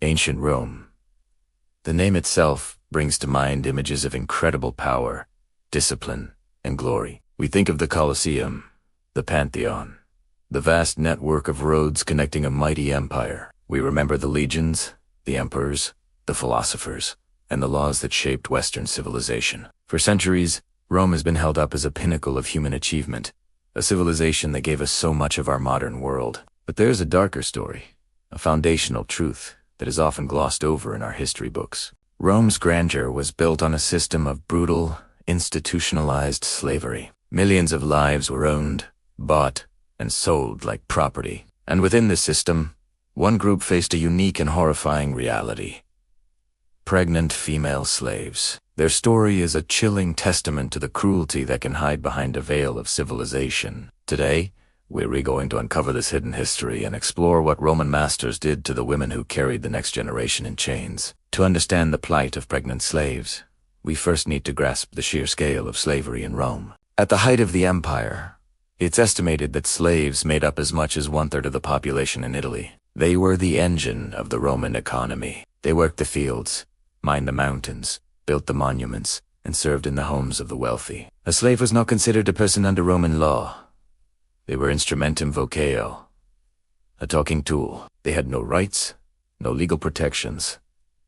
Ancient Rome. The name itself brings to mind images of incredible power, discipline, and glory. We think of the Colosseum, the Pantheon, the vast network of roads connecting a mighty empire. We remember the legions, the emperors, the philosophers, and the laws that shaped Western civilization. For centuries, Rome has been held up as a pinnacle of human achievement, a civilization that gave us so much of our modern world. But there's a darker story, a foundational truth that is often glossed over in our history books. Rome's grandeur was built on a system of brutal, institutionalized slavery. Millions of lives were owned, bought, and sold like property. And within this system, one group faced a unique and horrifying reality: pregnant female slaves. Their story is a chilling testament to the cruelty that can hide behind a veil of civilization. Today, we're going to uncover this hidden history and explore what Roman masters did to the women who carried the next generation in chains. To understand the plight of pregnant slaves, we first need to grasp the sheer scale of slavery in Rome. At the height of the empire, it's estimated that slaves made up as much as 1/3 of the population in Italy. They were the engine of the Roman economy. They worked the fields, mined the mountains, built the monuments, and served in the homes of the wealthy. A slave was not considered a person under Roman law. They were instrumentum voceo, a talking tool. They had no rights, no legal protections,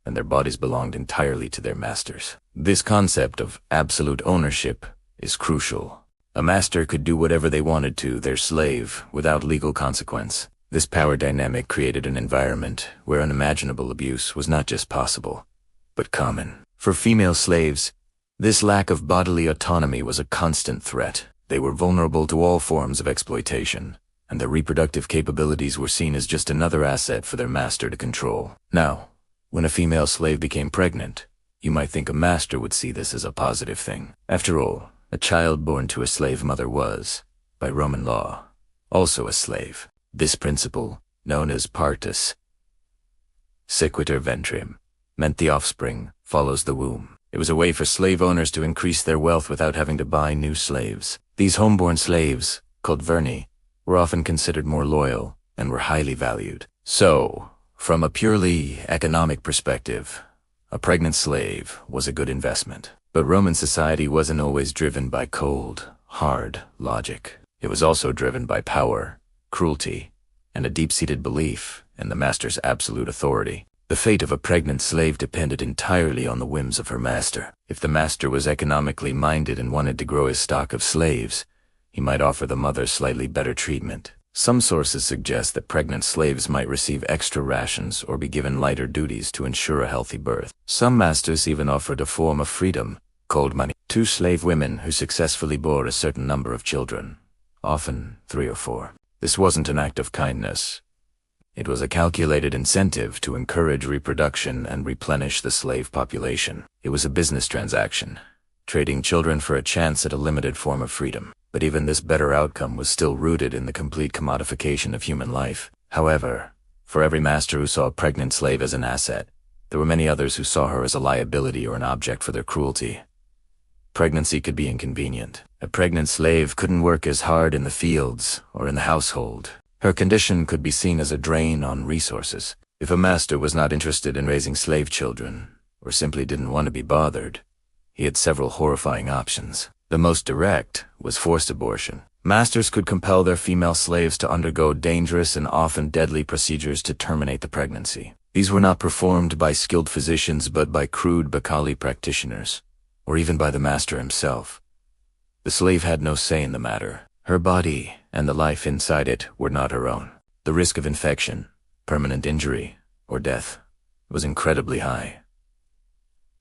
and their bodies belonged entirely to their masters. This concept of absolute ownership is crucial. A master could do whatever they wanted to their slave without legal consequence. This power dynamic created an environment where unimaginable abuse was not just possible, but common. For female slaves, this lack of bodily autonomy was a constant threat. They were vulnerable to all forms of exploitation, and their reproductive capabilities were seen as just another asset for their master to control. Now, when a female slave became pregnant, you might think a master would see this as a positive thing. After all, a child born to a slave mother was, by Roman law, also a slave. This principle, known as partus sequitur ventrim, meant the offspring follows the womb. It was a way for slave owners to increase their wealth without having to buy new slaves. These homeborn slaves, called verni, were often considered more loyal and were highly valued. So, from a purely economic perspective, a pregnant slave was a good investment. But Roman society wasn't always driven by cold, hard logic. It was also driven by power, cruelty, and a deep-seated belief in the master's absolute authority. The fate of a pregnant slave depended entirely on the whims of her master. If the master was economically minded and wanted to grow his stock of slaves, he might offer the mother slightly better treatment. Some sources suggest that pregnant slaves might receive extra rations or be given lighter duties to ensure a healthy birth. Some masters even offered a form of freedom, called money, to slave women who successfully bore a certain number of children, often 3 or 4. This wasn't an act of kindness. It was a calculated incentive to encourage reproduction and replenish the slave population. It was a business transaction, trading children for a chance at a limited form of freedom. But even this better outcome was still rooted in the complete commodification of human life. However, for every master who saw a pregnant slave as an asset, there were many others who saw her as a liability or an object for their cruelty. Pregnancy could be inconvenient. A pregnant slave couldn't work as hard in the fields or in the household. Her condition could be seen as a drain on resources. If a master was not interested in raising slave children, or simply didn't want to be bothered, he had several horrifying options. The most direct was forced abortion. Masters could compel their female slaves to undergo dangerous and often deadly procedures to terminate the pregnancy. These were not performed by skilled physicians but by crude Bacali practitioners, or even by the master himself. The slave had no say in the matter. Her body and the life inside it were not her own. The risk of infection, permanent injury, or death was incredibly high.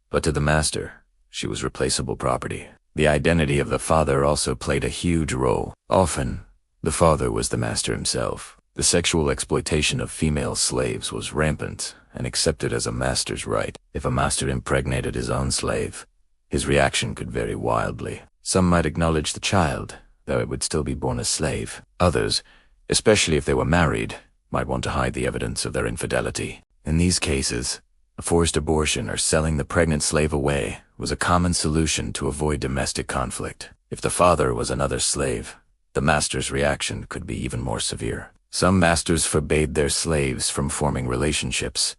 But to the master, she was replaceable property. The identity of the father also played a huge role. Often, the father was the master himself. The sexual exploitation of female slaves was rampant and accepted as a master's right. If a master impregnated his own slave, his reaction could vary wildly. Some might acknowledge the child, though it would still be born a slave. Others, especially if they were married, might want to hide the evidence of their infidelity. In these cases, a forced abortion or selling the pregnant slave away was a common solution to avoid domestic conflict. If the father was another slave, the master's reaction could be even more severe. Some masters forbade their slaves from forming relationships,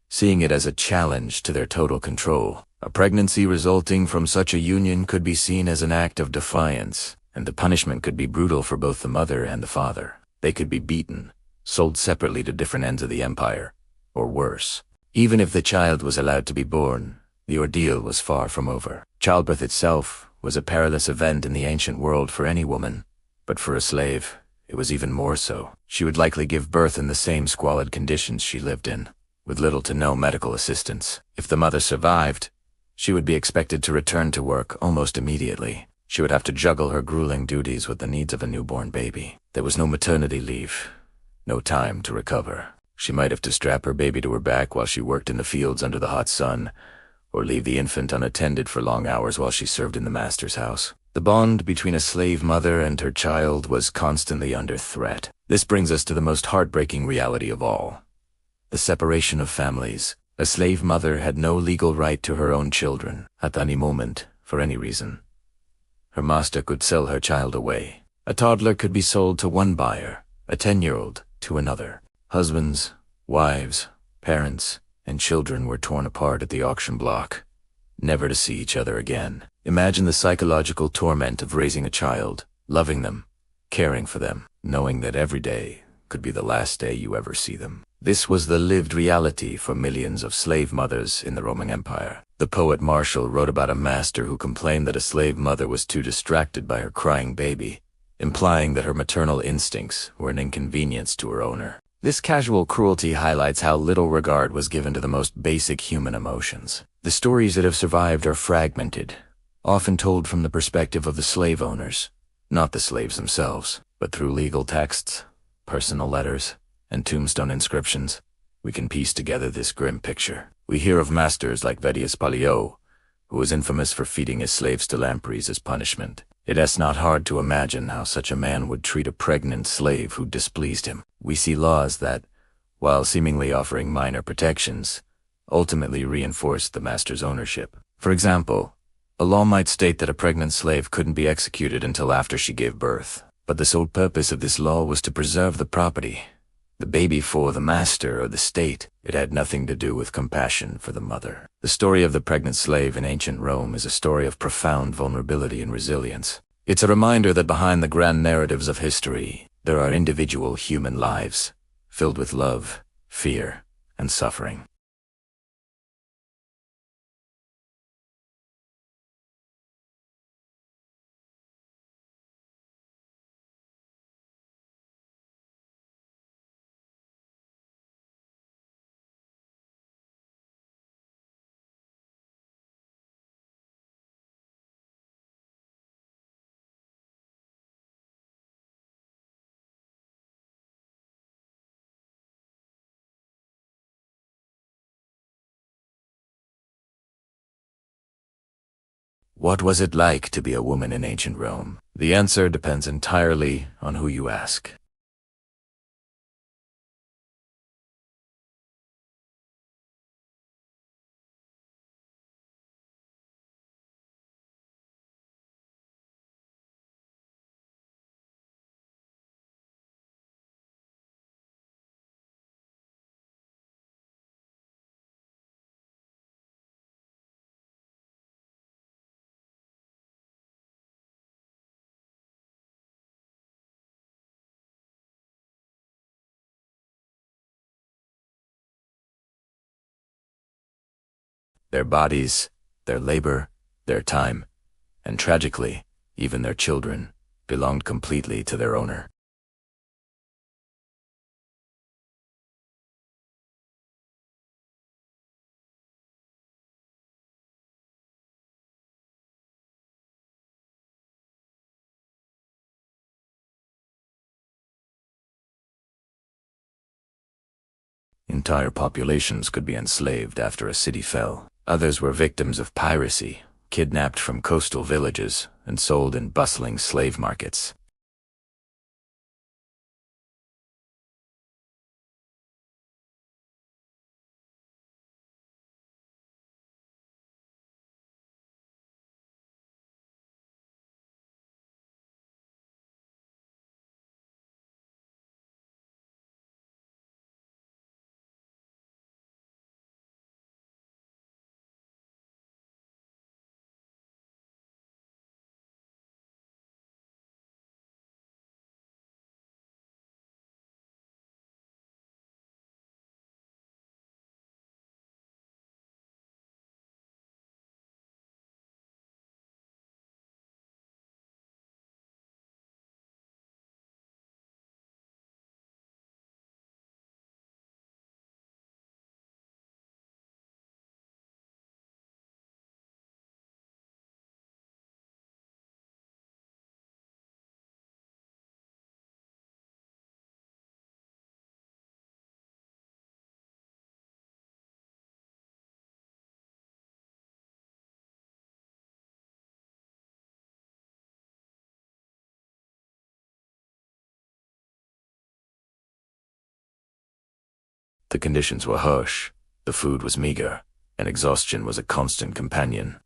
seeing it as a challenge to their total control. A pregnancy resulting from such a union could be seen as an act of defiance, and the punishment could be brutal for both the mother and the father. They could be beaten, sold separately to different ends of the empire, or worse. Even if the child was allowed to be born, the ordeal was far from over. Childbirth itself was a perilous event in the ancient world for any woman, but for a slave, it was even more so. She would likely give birth in the same squalid conditions she lived in, with little to no medical assistance. If the mother survived, she would be expected to return to work almost immediately. She would have to juggle her grueling duties with the needs of a newborn baby. There was no maternity leave, no time to recover. She might have to strap her baby to her back while she worked in the fields under the hot sun, or leave the infant unattended for long hours while she served in the master's house. The bond between a slave mother and her child was constantly under threat. This brings us to the most heartbreaking reality of all: the separation of families. A slave mother had no legal right to her own children. At any moment, for any reason, her master could sell her child away. A toddler could be sold to one buyer, a 10-year-old to another. Husbands, wives, parents, and children were torn apart at the auction block, never to see each other again. Imagine the psychological torment of raising a child, loving them, caring for them, knowing that every day could be the last day you ever see them. This was the lived reality for millions of slave mothers in the Roman Empire. The poet Martial wrote about a master who complained that a slave mother was too distracted by her crying baby, implying that her maternal instincts were an inconvenience to her owner. This casual cruelty highlights how little regard was given to the most basic human emotions. The stories that have survived are fragmented, often told from the perspective of the slave owners, not the slaves themselves. But through legal texts, personal letters, and tombstone inscriptions, we can piece together this grim picture. We hear of masters like Vettius Pollio, who was infamous for feeding his slaves to lampreys as punishment. It is not hard to imagine how such a man would treat a pregnant slave who displeased him. We see laws that, while seemingly offering minor protections, ultimately reinforced the master's ownership. For example, a law might state that a pregnant slave couldn't be executed until after she gave birth. But the sole purpose of this law was to preserve the property, the baby, for the master or the state. It had nothing to do with compassion for the mother. The story of the pregnant slave in ancient Rome is a story of profound vulnerability and resilience. It's a reminder that behind the grand narratives of history, there are individual human lives, filled with love, fear, and suffering. What was it like to be a woman in ancient Rome? The answer depends entirely on who you ask. Their bodies, their labor, their time, and tragically, even their children, belonged completely to their owner. Entire populations could be enslaved after a city fell. Others were victims of piracy, kidnapped from coastal villages, and sold in bustling slave markets. The conditions were harsh, the food was meager, and exhaustion was a constant companion.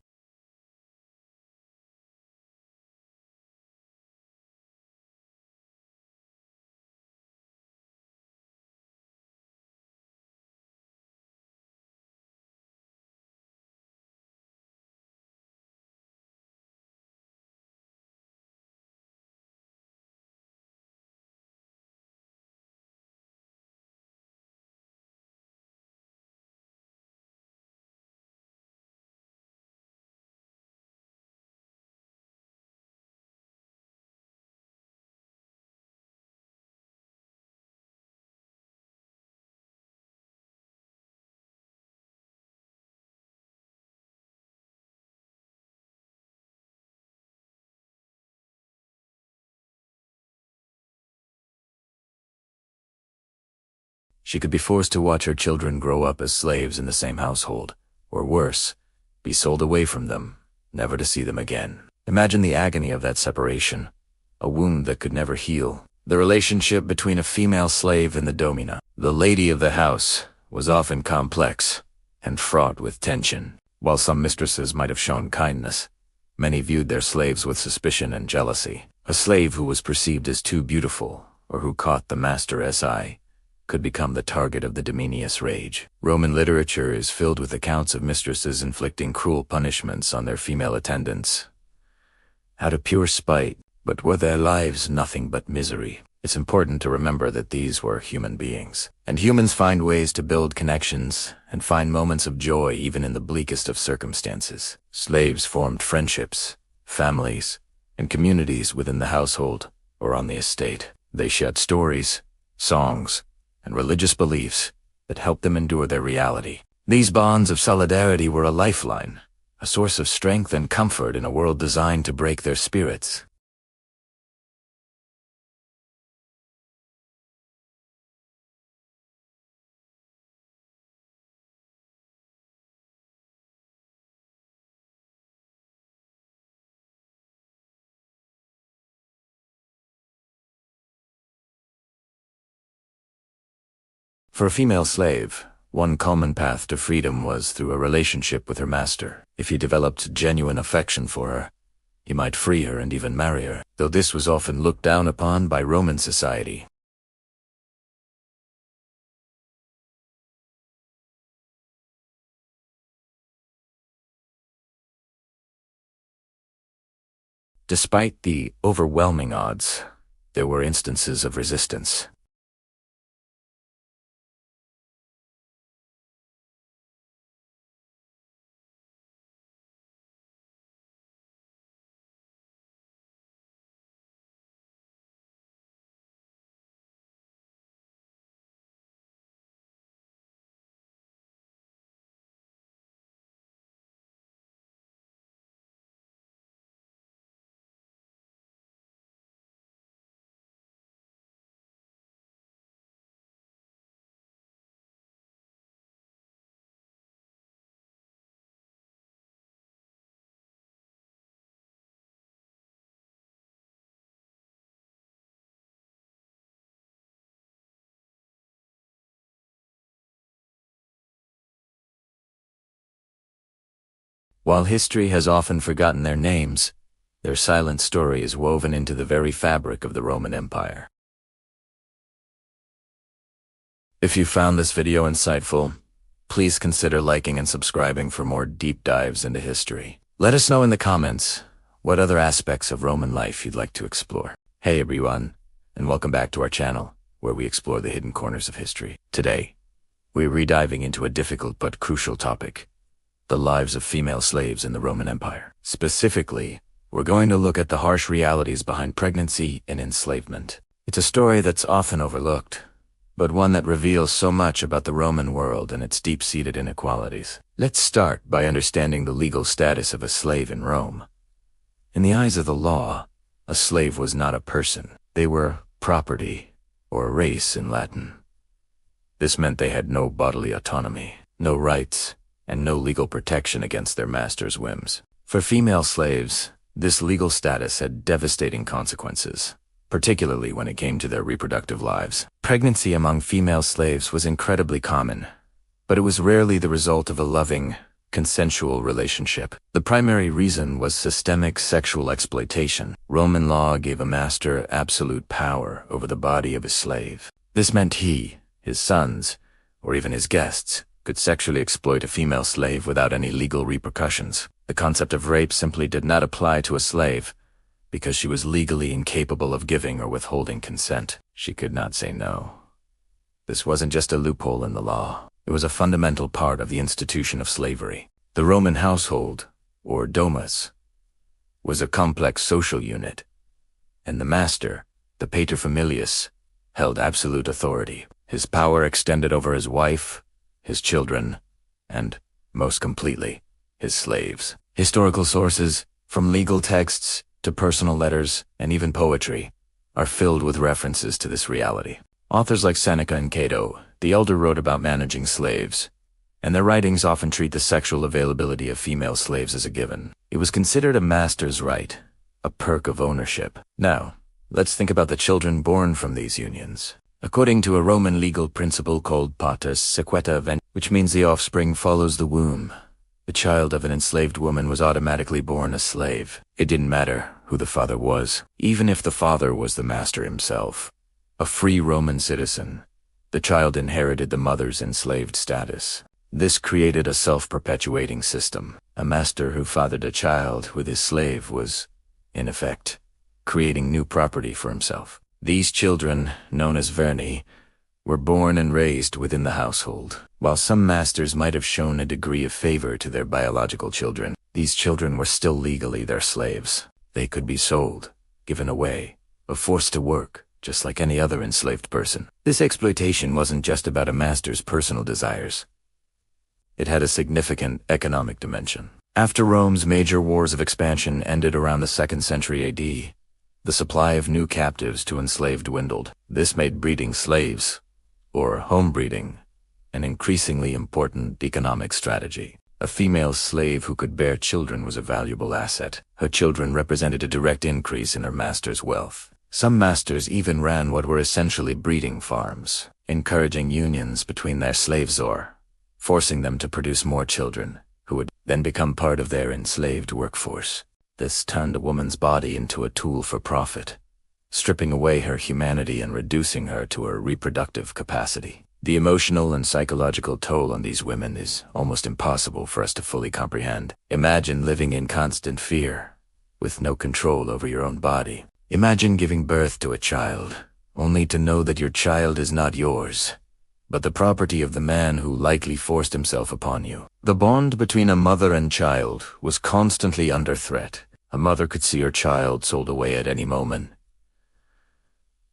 She could be forced to watch her children grow up as slaves in the same household, or worse, be sold away from them, never to see them again. Imagine the agony of that separation, a wound that could never heal. The relationship between a female slave and the domina, the lady of the house, was often complex and fraught with tension. While some mistresses might have shown kindness, many viewed their slaves with suspicion and jealousy. A slave who was perceived as too beautiful, or who caught the master's eye, could become the target of the dominious rage. Roman literature is filled with accounts of mistresses inflicting cruel punishments on their female attendants, out of pure spite, but were their lives nothing but misery. It's important to remember that these were human beings, and humans find ways to build connections and find moments of joy even in the bleakest of circumstances. Slaves formed friendships, families, and communities within the household or on the estate. They shared stories, songs, and religious beliefs that helped them endure their reality. These bonds of solidarity were a lifeline, a source of strength and comfort in a world designed to break their spirits. For a female slave, one common path to freedom was through a relationship with her master. If he developed genuine affection for her, he might free her and even marry her, though this was often looked down upon by Roman society. Despite the overwhelming odds, there were instances of resistance. While history has often forgotten their names, their silent story is woven into the very fabric of the Roman Empire. If you found this video insightful, please consider liking and subscribing for more deep dives into history. Let us know in the comments what other aspects of Roman life you'd like to explore. Hey everyone, and welcome back to our channel, where we explore the hidden corners of history. Today, we're rediving into a difficult but crucial topic: the lives of female slaves in the Roman Empire. Specifically, we're going to look at the harsh realities behind pregnancy and enslavement. It's a story that's often overlooked, but one that reveals so much about the Roman world and its deep-seated inequalities. Let's start by understanding the legal status of a slave in Rome. In the eyes of the law, a slave was not a person. They were property, or res in Latin. This meant they had no bodily autonomy, no rights, and no legal protection against their master's whims. For female slaves, this legal status had devastating consequences. particularly when it came to their reproductive lives. Pregnancy among female slaves was incredibly common, but it was rarely the result of a loving, consensual relationship. The primary reason was systemic sexual exploitation. Roman law gave a master absolute power over the body of his slave. This meant he, his sons, or even his guests, could sexually exploit a female slave without any legal repercussions. The concept of rape simply did not apply to a slave, because she was legally incapable of giving or withholding consent. She could not say no. This wasn't just a loophole in the law. It was a fundamental part of the institution of slavery. The Roman household, or domus, was a complex social unit, and the master, the paterfamilias, held absolute authority. His power extended over his wife, his children, and, most completely, his slaves. Historical sources, from legal texts to personal letters and even poetry, are filled with references to this reality. Authors like Seneca and Cato, the elder, wrote about managing slaves, and their writings often treat the sexual availability of female slaves as a given. It was considered a master's right, a perk of ownership. Now, let's think about the children born from these unions. According to a Roman legal principle called pater sequeta vent, which means the offspring follows the womb, the child of an enslaved woman was automatically born a slave. It didn't matter who the father was, even if the father was the master himself. A free Roman citizen, the child inherited the mother's enslaved status. This created a self-perpetuating system. A master who fathered a child with his slave was, in effect, creating new property for himself. These children, known as verni, were born and raised within the household. While some masters might have shown a degree of favor to their biological children, these children were still legally their slaves. They could be sold, given away, or forced to work, just like any other enslaved person. This exploitation wasn't just about a master's personal desires. It had a significant economic dimension. After Rome's major wars of expansion ended around the 2nd century AD, the supply of new captives to enslave dwindled. This made breeding slaves, or home breeding, an increasingly important economic strategy. A female slave who could bear children was a valuable asset. Her children represented a direct increase in her master's wealth. Some masters even ran what were essentially breeding farms, encouraging unions between their slaves or forcing them to produce more children, who would then become part of their enslaved workforce. This turned a woman's body into a tool for profit, stripping away her humanity and reducing her to her reproductive capacity. The emotional and psychological toll on these women is almost impossible for us to fully comprehend. Imagine living in constant fear, with no control over your own body. Imagine giving birth to a child, only to know that your child is not yours, but the property of the man who likely forced himself upon you. The bond between a mother and child was constantly under threat. A mother could see her child sold away at any moment,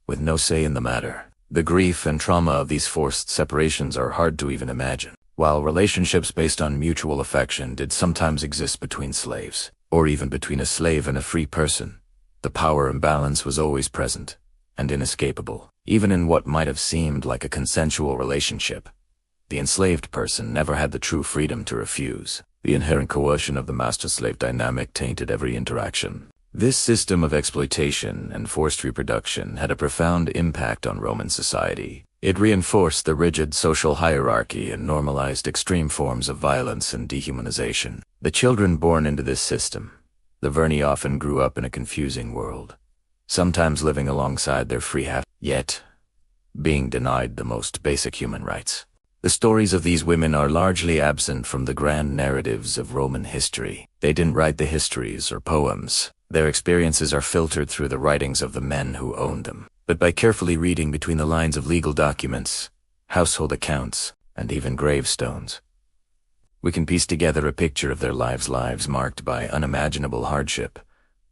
with no say in the matter. The grief and trauma of these forced separations are hard to even imagine. While relationships based on mutual affection did sometimes exist between slaves, or even between a slave and a free person, the power imbalance was always present and inescapable. Even in what might have seemed like a consensual relationship, the enslaved person never had the true freedom to refuse. The inherent coercion of the master-slave dynamic tainted every interaction. This system of exploitation and forced reproduction had a profound impact on Roman society. It reinforced the rigid social hierarchy and normalized extreme forms of violence and dehumanization. The children born into this system, the verni, often grew up in a confusing world, sometimes living alongside their free yet being denied the most basic human rights. The stories of these women are largely absent from the grand narratives of Roman history. They didn't write the histories or poems. Their experiences are filtered through the writings of the men who owned them. But by carefully reading between the lines of legal documents, household accounts, and even gravestones, we can piece together a picture of their lives marked by unimaginable hardship,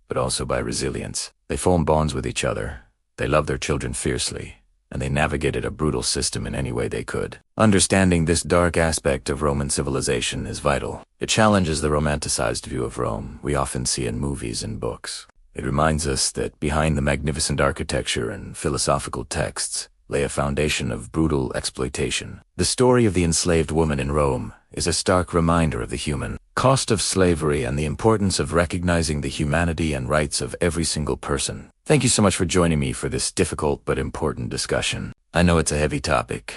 but also by resilience. They formed bonds with each other, they loved their children fiercely, and they navigated a brutal system in any way they could. Understanding this dark aspect of Roman civilization is vital. It challenges the romanticized view of Rome we often see in movies and books. It reminds us that behind the magnificent architecture and philosophical texts lay a foundation of brutal exploitation. The story of the enslaved woman in Rome is a stark reminder of the human cost of slavery and the importance of recognizing the humanity and rights of every single person. Thank you so much for joining me for this difficult but important discussion. I know it's a heavy topic,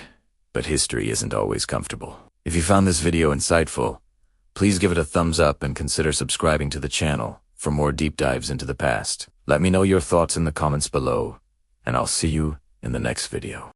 but history isn't always comfortable. If you found this video insightful, please give it a thumbs up and consider subscribing to the channel for more deep dives into the past. Let me know your thoughts in the comments below, and I'll see you in the next video.